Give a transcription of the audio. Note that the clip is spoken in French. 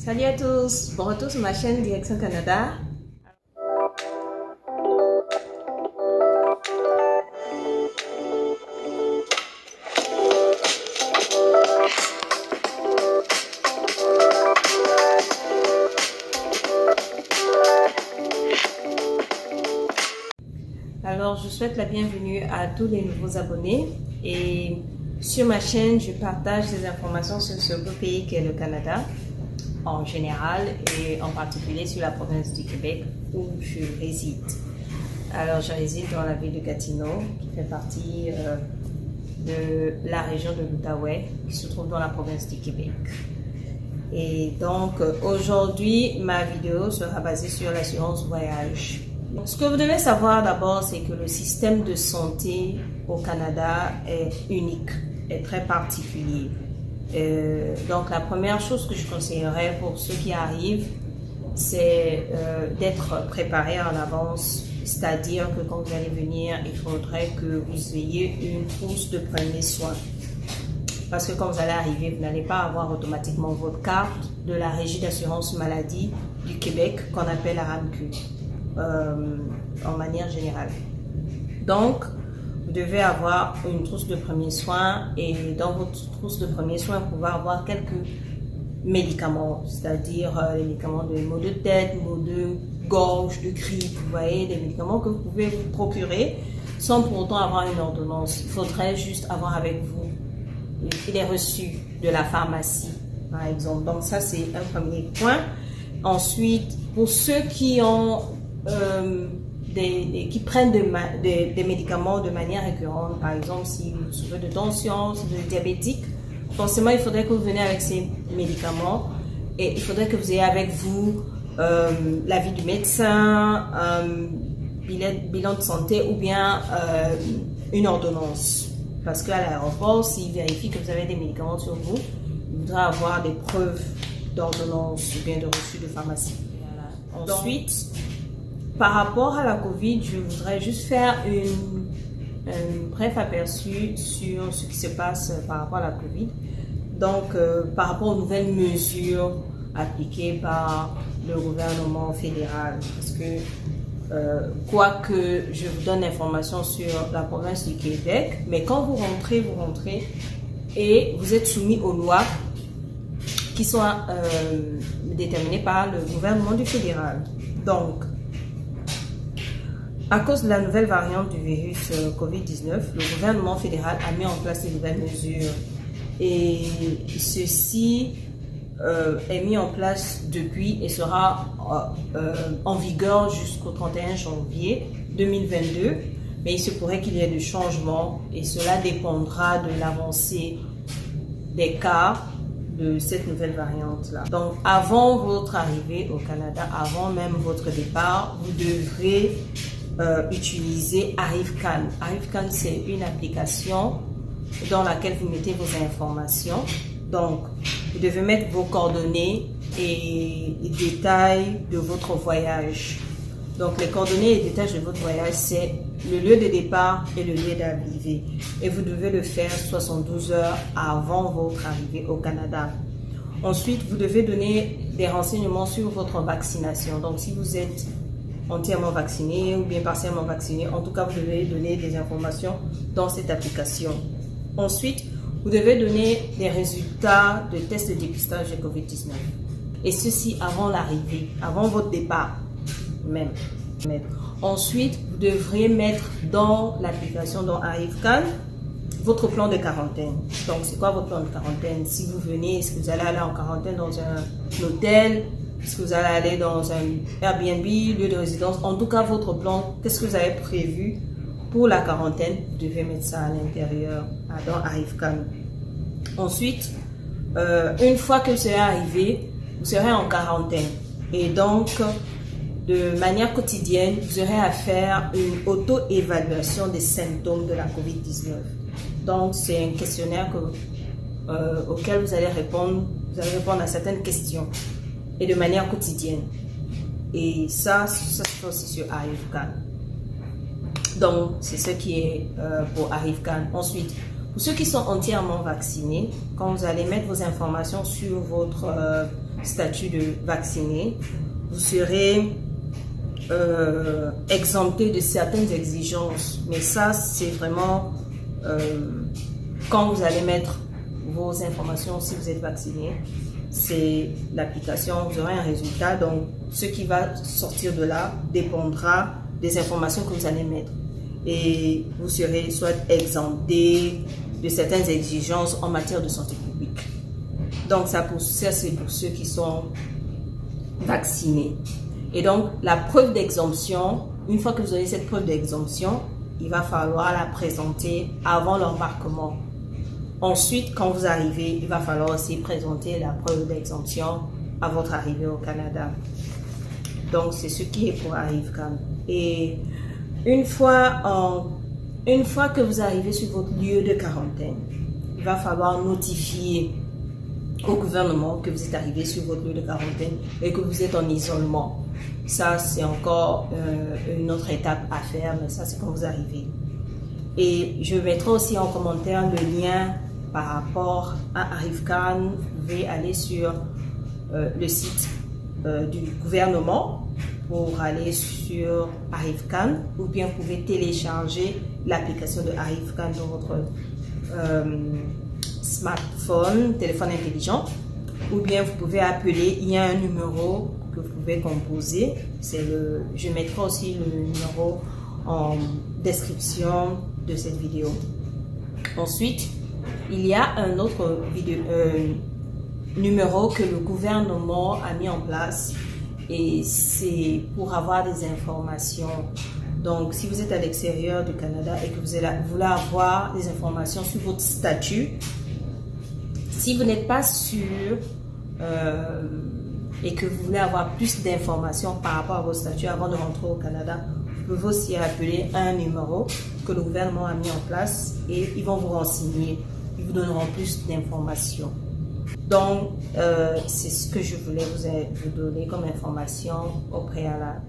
Salut à tous, bon retour sur ma chaîne Direction Canada. Alors, je souhaite la bienvenue à tous les nouveaux abonnés et sur ma chaîne, je partage des informations sur ce beau pays qu'est le Canada en général et en particulier sur la province du Québec où je réside. Alors, je réside dans la ville de Gatineau qui fait partie de la région de l'Outaouais qui se trouve dans la province du Québec. Et donc, aujourd'hui, ma vidéo sera basée sur l'assurance voyage. Ce que vous devez savoir d'abord, c'est que le système de santé au Canada est unique, est très particulier. Donc la première chose que je conseillerais pour ceux qui arrivent, c'est d'être préparé en avance. C'est-à-dire que quand vous allez venir, il faudrait que vous ayez une trousse de premiers soins. Parce que quand vous allez arriver, vous n'allez pas avoir automatiquement votre carte de la Régie d'assurance maladie du Québec qu'on appelle la RAMQ. En manière générale. Donc, vous devez avoir une trousse de premiers soins et dans votre trousse de premiers soins, vous pouvez avoir quelques médicaments, c'est-à-dire les médicaments de maux de tête, maux de gorge, de grippe, vous voyez, des médicaments que vous pouvez vous procurer sans pour autant avoir une ordonnance. Il faudrait juste avoir avec vous les reçus de la pharmacie, par exemple. Donc, ça, c'est un premier point. Ensuite, pour ceux qui ont qui prennent des médicaments de manière récurrente, par exemple si vous souffrez de tension, si vous êtes diabétique, forcément il faudrait que vous veniez avec ces médicaments et il faudrait que vous ayez avec vous l'avis du médecin, bilan de santé ou bien une ordonnance. Parce qu'à l'aéroport, s'ils vérifient que vous avez des médicaments sur vous, il faudra avoir des preuves d'ordonnance ou bien de reçu de pharmacie. Voilà. Ensuite, par rapport à la COVID, je voudrais juste faire un bref aperçu sur ce qui se passe par rapport à la COVID. Donc, par rapport aux nouvelles mesures appliquées par le gouvernement fédéral. Parce que, quoique je vous donne l'information sur la province du Québec, mais quand vous rentrez et vous êtes soumis aux lois qui sont déterminées par le gouvernement du fédéral. Donc, à cause de la nouvelle variante du virus COVID-19, le gouvernement fédéral a mis en place de nouvelles mesures et ceci est mis en place depuis et sera en vigueur jusqu'au 31 janvier 2022. Mais il se pourrait qu'il y ait des changements et cela dépendra de l'avancée des cas de cette nouvelle variante-là. Donc, avant votre arrivée au Canada, avant même votre départ, vous devrez utiliser ArriveCan. ArriveCan, c'est une application dans laquelle vous mettez vos informations. Donc, vous devez mettre vos coordonnées et les détails de votre voyage. Donc, les coordonnées et les détails de votre voyage, c'est le lieu de départ et le lieu d'arrivée. Et vous devez le faire 72 heures avant votre arrivée au Canada. Ensuite, vous devez donner des renseignements sur votre vaccination. Donc, si vous êtes entièrement vacciné ou bien partiellement vacciné, en tout cas, vous devez donner des informations dans cette application. Ensuite, vous devez donner des résultats de tests de dépistage de COVID-19. Et ceci avant l'arrivée, avant votre départ même. Ensuite, vous devrez mettre dans l'application, dans ArriveCan, votre plan de quarantaine. Donc, c'est quoi votre plan de quarantaine? Si vous venez, est-ce que vous allez aller en quarantaine dans un hôtel? Est-ce que vous allez aller dans un Airbnb, lieu de résidence? En tout cas, votre plan, qu'est-ce que vous avez prévu pour la quarantaine? Vous devez mettre ça à l'intérieur, dans ArriveCan. Ensuite, une fois que vous serez arrivé, vous serez en quarantaine. Et donc, de manière quotidienne, vous aurez à faire une auto-évaluation des symptômes de la COVID-19. Donc, c'est un questionnaire auquel vous allez répondre à certaines questions et de manière quotidienne. Et ça se fait aussi sur ArriveCan. Donc, c'est ce qui est pour ArriveCan. Ensuite, pour ceux qui sont entièrement vaccinés, quand vous allez mettre vos informations sur votre statut de vacciné, vous serez exempté de certaines exigences. Mais ça, c'est vraiment quand vous allez mettre vos informations si vous êtes vacciné. C'est l'application, vous aurez un résultat. Donc, ce qui va sortir de là dépendra des informations que vous allez mettre. Et vous serez soit exempté de certaines exigences en matière de santé publique. Donc, ça c'est pour ceux qui sont vaccinés. Et donc, la preuve d'exemption, une fois que vous avez cette preuve d'exemption, il va falloir la présenter avant l'embarquement. Ensuite, quand vous arrivez, il va falloir aussi présenter la preuve d'exemption à votre arrivée au Canada. Donc, c'est ce qui est pour ArriveCan. Et une fois que vous arrivez sur votre lieu de quarantaine, il va falloir notifier au gouvernement que vous êtes arrivé sur votre lieu de quarantaine et que vous êtes en isolement. Ça, c'est encore une autre étape à faire, mais ça, c'est quand vous arrivez. Et je mettrai aussi en commentaire le lien par rapport à ArriveCan. Vous pouvez aller sur le site du gouvernement pour aller sur ArriveCan, ou bien vous pouvez télécharger l'application de ArriveCan dans votre smartphone, téléphone intelligent, ou bien vous pouvez appeler. Il y a un numéro que vous pouvez composer. Je mettrai aussi le numéro en description de cette vidéo. Ensuite, il y a un autre numéro que le gouvernement a mis en place, et c'est pour avoir des informations. Donc, si vous êtes à l'extérieur du Canada et que vous voulez avoir des informations sur votre statut, si vous n'êtes pas sûr et que vous voulez avoir plus d'informations par rapport à votre statut avant de rentrer au Canada, vous pouvez aussi appeler un numéro que le gouvernement a mis en place et ils vont vous renseigner. Ils vous donneront plus d'informations. Donc, c'est ce que je voulais vous donner comme information au préalable.